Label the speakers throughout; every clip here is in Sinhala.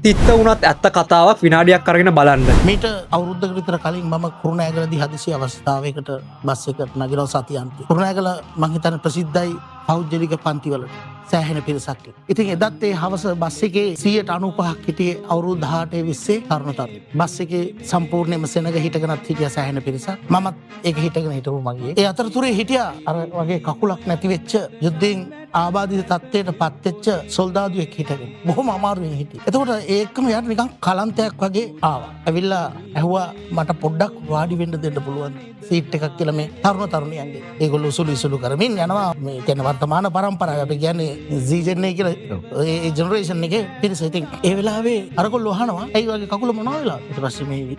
Speaker 1: තිත්ත වුණත් ඇත්ත කතාවක් විනාඩියක් අරගෙන බලන්න.
Speaker 2: මීට අවුරුද්දකට විතර කලින් මම කුරුණෑගලදී හදිසි අවස්ථාවයකට බස් එකට නගිනවා සතියන්තේ. කුරුණෑගල මං හිතන්නේ ප්‍රසිද්ධයි පෞද්ගලික පන්තිවලට සෑහෙන පිරිසක්. ඉතින් එදත් ඒ හවස බස් එකේ 95ක් හිටියේ අවුරුදු 18 20 තරුණ තරුණි. බස් එකේ සම්පූර්ණයෙන්ම සෙනග හිටගෙනත් හිටියා සෑහෙන පිරිසක්. මමත් ඒක හිටගෙන හිටපු මගේ. ඒ අතරතුරේ හිටියා අර වගේ කකුලක් නැති වෙච්ච යුද්ධයෙන් ආබාධිත තත්ත්වයට පත්වෙච්ච සොල්දාදුවෙක් හිටගෙන. බොහොම අමාරුවෙන් හිටියේ. එතකොට ඒකම යාට නිකන් කලන්තයක් වගේ ආවා. ඇවිල්ලා ඇහුවා මට පොඩ්ඩක් වාඩි වෙන්න දෙන්න පුළුවන් සීට් එකක් කියලා මේ තරුණ තරුණියන්ගේ. ඒගොල්ලෝ සුළු කරමින් යනවා මේ කියන්නේ වර්තමාන පරම්පරාව. අපි කියන්නේ Z එක කියලා ඒ ජෙනරේෂන් එකේ පිරිස. ඉතින් ඒ වෙලාවේ අරගොල්ලෝ අහනවා ඇයි වගේ කකුල මොනවා වෙලා? ඊට පස්සේ මේ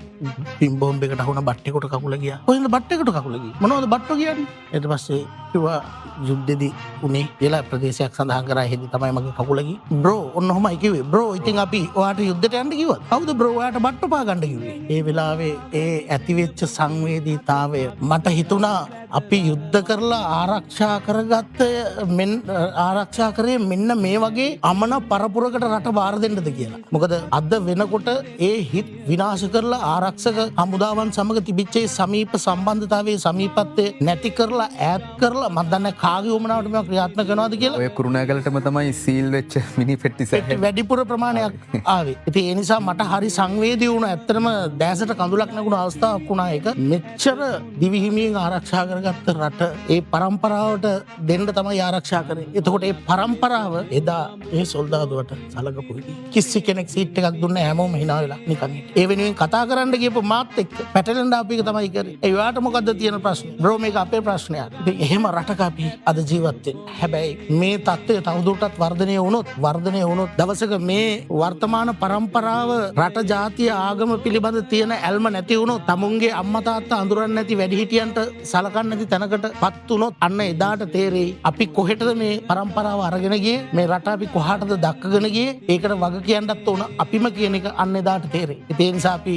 Speaker 2: පින් බෝම්බ එකට අහුණ බට්ටේකට කකුල ගියා. කොහෙන්ද බට්ටේකට කකුල ගියේ? මොනවද බට්ටෝ කියන්නේ? ඊට පස්සේ කිව්වා යුද්ධෙදී උනේ කියලා ප්‍රදේශයක් සඳහන් කරා. එහෙදි තමයි මගේ කකුල ගියේ. බ්‍රෝ ඔන්න ඔහමයි කිව්වේ. බ්‍රෝ ඉතින් අපි ඔයාට යුද්ධයට යන්න කිව්වා. කවුද බ්‍රෝ ඔයාට බට්ටෝ පා ගන්න කිව්වේ? ඒ වෙලාවේ ඒ ඇතිවෙච්ච සංවේදීතාවය මට හිතුණා අපි යුද්ධ කරලා ආරක්ෂා කරගත්ත ආරක්ෂා කරේ මෙන්න මේ වගේ අමන පරපුරකට රට බාර දෙන්නද කියලා. මොකද අද වෙනකොට ඒ හිත් විනාශ කරලා ආරක්ෂක හමුදාවන් සමග තිබිච්ච සමීප සම්බන්ධතාවයේ සමීපත්වය නැති කරලා ඈත් කරලා මම දන්නේ කාගේ උමනාවට මේවා ක්‍රියාත්මක කරනවද කියලා.
Speaker 3: ඔය කුරුණෑගලටම තමයි සීල් වෙච්ච මිනි පෙට්ටි සැරේ
Speaker 2: වැඩිපුර ප්‍රමාණයක් ආවේ. ඉතින් ඒ නිසා මට හරි සංවේදී වුණා. ඇත්තටම දැසට කඳුලක් නැගුණ අවස්ථාවක් වුණා ඒක. මෙච්චර දිවිහිමියෙන් ආරක්ෂා කරගත්ත රට ඒ පරම්පරාවට දෙන්න තමයි ආරක්ෂා කරේ. එතකොට ඒ පරම්පරාව එදා ඒ සොල්දාදුවට සලකපු විදිහ කිසි කෙනෙක් සීට් එකක් දුන්නේ හැමෝම hina වෙලා නිකන් හිටියේ. ඒ වෙනුවෙන් කතා කරන්න ගියපු මාත් එක්ක පැටලෙන්න ආපු එක තමයි කරේ. ඒ ඔයාට මොකද්ද තියෙන ප්‍රශ්නේ? බ්‍රෝ මේක අපේ ප්‍රශ්නයක්. ඉතින් එහෙම රටක අපි අද ජීවත් වෙන්නේ. හැබැයි මේ තත්ත්වය තවදුරටත් වර්ධනය වුණොත් දවසක මේ වර්තමාන පරම්පරාව රට ජාතිය ආගම පිළිබඳ තියෙන ඇල්ම නැති වුණොත් තමුන්ගේ අම්මා තාත්තා අඳුරන්නේ නැති වැඩිහිටියන්ට සලකන්නේ නැති තැනකට පත් වුණොත් අන්න එදාට තේරෙයි අපි කොහෙටද මේ පරම්පරාව අරගෙන ගියේ, මේ රට අපි කොහාටද දක්කගෙන ගියේ. ඒකට වග කියන්නත් ඕන අපිම කියන එක අන්න එදාට තේරෙයි. ඒ නිසා අපි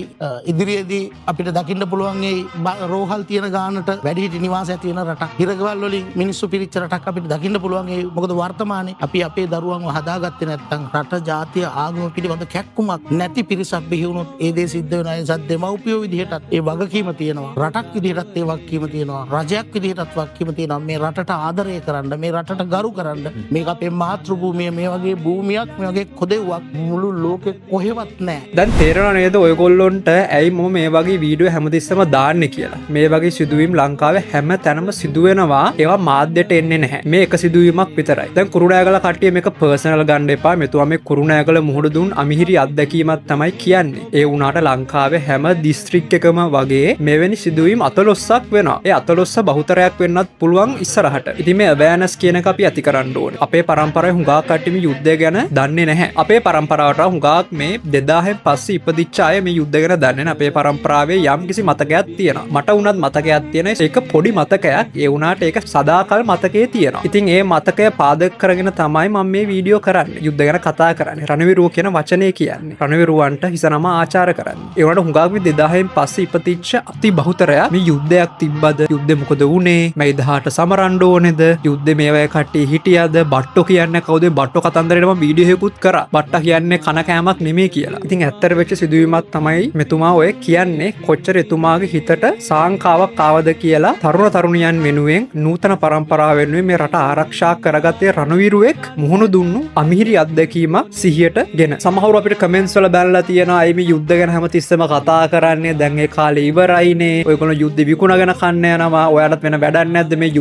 Speaker 2: ඉදිරියේදී අපිට දකින්න පුළුවන් ඒ රෝහල් තියෙන ගානට වැඩිහිටි නිවාසය තියෙන රටක්, හිරගෙවල් වලින් මිනිස්සු පිරිච්ච රටක් අපිට දකින්න පුළුවන්. ඒ මොකද වර්තමානයේ අපි අපේ දරුවන්ව හදාගත්තේ නැත්නම් රට ජාතිය ආගම පිළිබඳ කැක්කුමක් නැති පිරිසක් බිහි වුණොත් ඒ දේ සිද්ධ වෙනවා. ඒ නිසා දෙමව්පියෝ විදිහටත් ඒ වගකීම තියෙනවා, රටක් විදිහටත් ඒ වගකීම තියෙනවා, රජයක් විදිහටත් වගකීම තියෙනවා. මේ රටට ආදරය කරන්න, මේ රටට ගරු කරන්න. මේක අපේ මාතෘ භූමිය, මේ වගේ භූමියක්, මේ වගේ කොදෙව්වක් මුළු ලෝකෙ කොහෙවත් නැහැ.
Speaker 1: දැන් තේරෙනව නේද ඔයගොල්ලොන්ට ඇයි මම මේ වගේ වීඩියෝ හැමතිස්සෙම දාන්නේ කියලා? මේ වගේ සිදුවීම් ලංකාවේ හැම තැනම සිදු වෙනවා. ඒවා මාධ්‍යට එන්නේ නැහැ. මේ එක සිදුවීමක් විතරයි. දැන් කුරුණෑගල කට්ටිය මේක පර්සනල් ගන්න එපා. මෙතුවා මේ කුරුණෑගල මුහුණ දුන් අමිහිරි අත්දැකීමක් තමයි කියන්නේ. ඒ වුණාට ලංකාවේ හැම දිස්ත්‍රික් එකම වගේ මෙවැනි සිදුවීම් 14ක් වෙනවා. ඒ 14 බහුතරයක් වෙන්නත් පුළුවන් ඉස්සරහට. ඉතින් මේ අවෑනස් කියන එක අපි ඇති කරන්න ඕනේ. අපේ පරම්පරාවේ හුඟක් කට්ටිය මේ යුද්ධය ගැන දන්නේ නැහැ. අපේ පරම්පරාවට හුඟක් මේ 2000න් පස්සේ ඉපදිච්ච අය මේ යුද්ධය ගැන දන්නේ නැහැ. අපේ පරම්පරාවේ යම් කිසි මතකයක් තියෙනවා. මට වුණත් මතකයක් තියෙන ඒක පොඩි මතකයක්. ඒ වුණාට ඒක සදාකල් මතකයේ තියෙනවා. ඉතින් ඒ මතකය පාදක කරගෙන තමයි මම මේ වීඩියෝ කරන්නේ. යුද්ධ ගැන කතා කරන්නේ. රණවිරුව කියන වචනේ කියන්නේ. රණවිරුවන්ට හිසනම ආචාර කරන්නේ. ඒ වුණාට හුඟක් මේ 2000න් පස්සේ ඉපදිච්ච අති බහුතරයක් මේ යුද්ධයක් තිබ්බද? යුද්ධෙ මොකද වුනේ? මේ 1000ට සමරන්න ඕනේද? යුද්ධෙ මේවැය කට්ටිය හිටියද? බට්ටෝ කියන්නේ කවුද? බට්ටෝ කතන්දරේට මම වීඩියෝ එකකුත් කරා. බට්ටා කියන්නේ කන කෑමක් නෙමෙයි කියලා. ඉතින් ඇත්තට වෙච්ච සිදුවීමක් තමයි මෙතුමා ඔය කියන්නේ. කොච්චර එතුමාගේ හිතට සාංකාවක් ආවද කියලා තරුණ තරුණියන් වෙනුවෙන් නූතන පරම්පරාව වෙනුවෙන් මේ රට ආරක්ෂා කරගත්තේ රණවිරුවෙක් මුහුණ දුන්නු අමිහිරි අත්දැකීමක් සිහියට ගෙන. සමහරව අපිට කමෙන්ට්ස් වල බැලලා තියෙනවා අයි මේ යුද්ධ ගැන හැමතිස්සෙම කතා කරන්නේ. දැන් ඒ කාලේ ඉවරයිනේ. ඔයගොල්ලෝ යුද්ධ විකුණගෙන කන්න යනවා. ඔයාලට වෙන වැඩක් නැද්ද මේ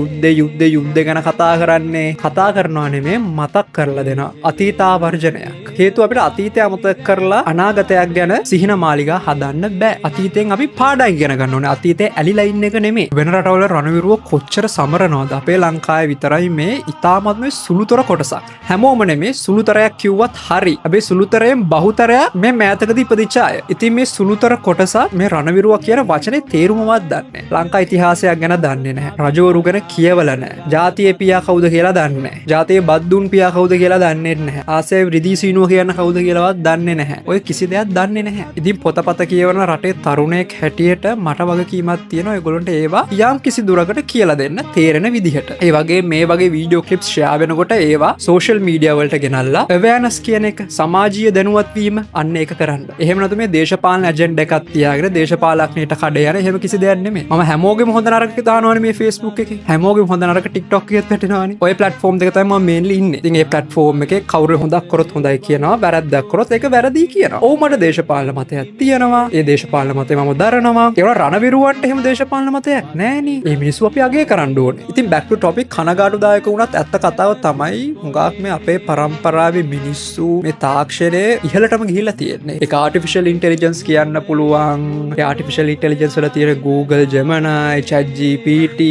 Speaker 1: යුද්ධ ගැන කතා කරන්නේ? කතා කරනවා නෙමෙයි මතක් කරලා දෙනවා. අතීතාවර්ජනයක්. හේතුව අපිට අතීතය අමතක කරලා අනාගතයක් ගැන සිහින මාලිගා හදන්න බෑ. අතීතයෙන් අපි පාඩම් ඉගෙන ගන්න ඕනේ. අතීතේ ඇලිලා ඉන්න එක නෙමෙයි. වෙන රටවල රණවිරුව කොච්චර සමරනවද? අපේ ලංකාවේ විතරයි මේ ඉතාමත්ම සුළුතර කොටසක්. හැමෝම නෙමෙයි සුළුතරයක් කිව්වත් හරි. අපි සුළුතරයෙන් බහුතරයක් මේ මෑතකදී ඉපදිච්ච අය. ඉතින් මේ සුළුතර කොටස මේ රණවිරුව කියන වචනේ තේරුමවත් දන්නේ නැහැ. ලංකා ඉතිහාසයක් ගැන දන්නේ නැහැ. රජවරු ගැන කියවලා නැහැ. ජාතියේ පියා කවුද කියලා දන්නේ නැහැ. ජාතියේ බද්දුන් පියා කවුද කියලා දන්නේ නැහැ. ආසේව් රිදී සීනුව කියන කවුද කියලාවත් දන්නේ නැහැ. ඔය කිසි දෙයක් දන්නේ නැහැ. ඉතින් පොතපත කියවන රටේ තරුණයෙක් හැටියට මට වගකීමක් තියෙනවා ඒගොල්ලන්ට ඒවා යම් කිසි දුරකට කියලා දෙන්න. තේරෙන විදිහට. ඒ වගේ මේ වගේ වීඩියෝ ක්ලිප්ස් ෂෙයා වෙනකොට ඒවා සෝෂල් මීඩියා වලට ගෙනල්ලා අවෑනස් කියන එක සමාජීය දැනුවත් වීම අන්න ඒක කරන්න. එහෙම නැතු මේ දේශපාලන ඇජෙන්ඩා එකක් තියාගෙන දේශපාලනඥයට කඩේ යන එහෙම කිසි දෙයක් නෙමෙයි. මම හැමෝගෙම හොඳ නරක දානවනේ මේ Facebook එකේ. හැමෝගෙම හොඳ නරක TikTok එකෙත් වැටෙනවානේ. ඔය platform දෙක තමයි මම mainly ඉන්නේ. ඉතින් මේ platform එකේ කවුරු හොඳක් කරොත් හොඳයි කියනවා, වැරද්දක් කරොත් ඒක වැරදි කියනවා. ඔව් මට දේශපාලන මතයක් තියෙනවා. ඒ දේශපාලන මතය මම දරනවා. ඒවා රණවිරුවන්ට එහෙම දේශපාලන මතයක් නෑනේ. මේ මිනිස්සු අපි අගය කරන්න ඕනේ. ඉතින් back to topic කනගාටුදායක වුණත් ඇත්ත කතාව තමයි හුඟක් මේ අපේ පරම්පරාවේ මිනිස්සු මේ තාක්ෂණයේ ඉහළටම ගිහිල්ලා තියෙන්නේ. ඒක artificial intelligence කියන්න පුළුවන්. ඒ artificial intelligence වල තියෙන Google Gemini, ChatGPT,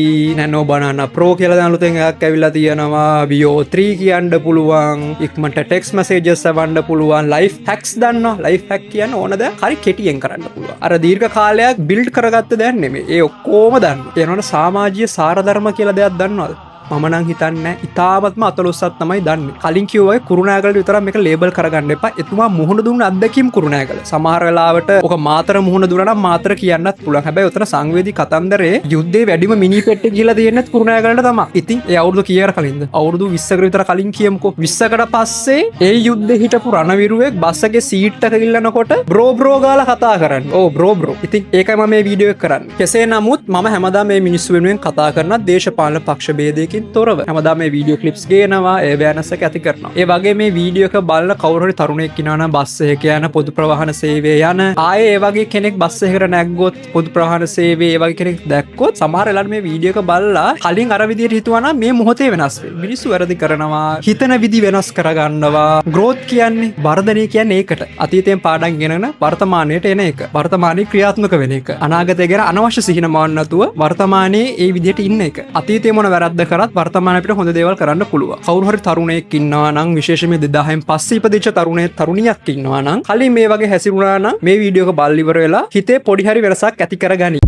Speaker 1: Nano Banana Pro කියලා දැන් අලුතෙන් එකක් ඇවිල්ලා තියෙනවා. VO3 කියන්න පුළුවන්. ඉක්මනට text messages සවන්න පුළුවන්. life hacks දන්නවා. life hack කියන්නේ ඕන දෙයක් හරි කෙටියෙන් කරන්න පුළුවන්. අර දීර්ඝ කාලයක් build කරගත්ත දෙයක් නෙමෙයි. ඒ ඔක්කොම දන්නවා. ඒනවනේ සමාජීය සාරධර්ම කියලා දෙයක් දන්නවද? මම නම් හිතන්නේ ඉතාමත්ම අතලොස්සක් තමයි දන්නේ. කලින් කිව්වා කුරුණෑගලට විතරක් මේක ලේබල් කරගන්න එපා. එතුමා මුහුණ දුන්න අත්දැකීම් කුරුණෑගල. සමහර වෙලාවට ඔක මාතර මුහුණ දුන්නා නම් මාතර කියන්නත් පුළුවන්. හැබැයි උතන සංවේදී කතන්දරේ යුද්ධේ වැඩිම මිනි පෙට්ටේ ගිහලා තියෙන්නේ කුරුණෑගලට තමයි. ඉතින් ඒ අවුරුදු කීයකට කලින්ද? අවුරුදු 20කට විතර කලින් කියමුකෝ. 20කට පස්සේ ඒ යුද්ධේ හිටපු රණවිරුවෙක් බස් එකේ සීට් එක ඉල්ලනකොට බ්‍රෝ ගාලා කතා කරන්නේ. ඕ බ්‍රෝ. ඉතින් ඒකයි මම මේ වීඩියෝ එක කරන්නේ. කෙසේ නමුත් මම හැමදාම මේ මිනිස්සු වෙනුවෙන් කතා කරන දේශපාලන පක්ෂ ભેදයකින් තොරව හැමදාම මේ වීඩියෝ ක්ලිප්ස් ගේනවා, ඒ අවෑනස් එක ඇති කරනවා. ඒ වගේ මේ වීඩියෝ එක බලන කවුරු හරි තරුණයෙක් ඉන්නවා නම් බස් එකක යන පොදු ප්‍රවාහන සේවයේ යන ආයේ ඒ වගේ කෙනෙක් බස් එකකට නැග්ගොත් පොදු ප්‍රවාහන සේවයේ ඒ වගේ කෙනෙක් දැක්කොත් සමහර වෙලාවට මේ වීඩියෝ එක බලලා කලින් අර විදියට හිතුවා නම් මේ මොහොතේ වෙනස් වෙයි. මිනිස්සු වැරදි කරනවා, හිතන විදි වෙනස් කරගන්නවා. growth කියන්නේ වර්ධනය කියන්නේ ඒකට. අතීතයෙන් පාඩම් ගෙනන වර්තමානයට එන එක. වර්තමානයේ ක්‍රියාත්මක වෙන එක. අනාගතය ගැන අනවශ්‍ය සිහින මවන්න නැතුව වර්තමානයේ ඒ විදියට ඉන්න එක. අතීතයේ මොන වැරද්ද කරත් වර්තමානයේ අපිට හොඳ දේවල් කරන්න පුළුවන්. කවුරු හරි තරුණයෙක් ඉන්නවා නම් විශේෂයෙන්ම 2000න් පස්සේ ඉපදිච්ච තරුණියක් ඉන්නවා නම් කලින් මේ වගේ හැසිරුණා නම් මේ වීඩියෝ එක බලලා ඉවර වෙලා හිතේ පොඩි හරි වෙනසක් ඇති කරගනි.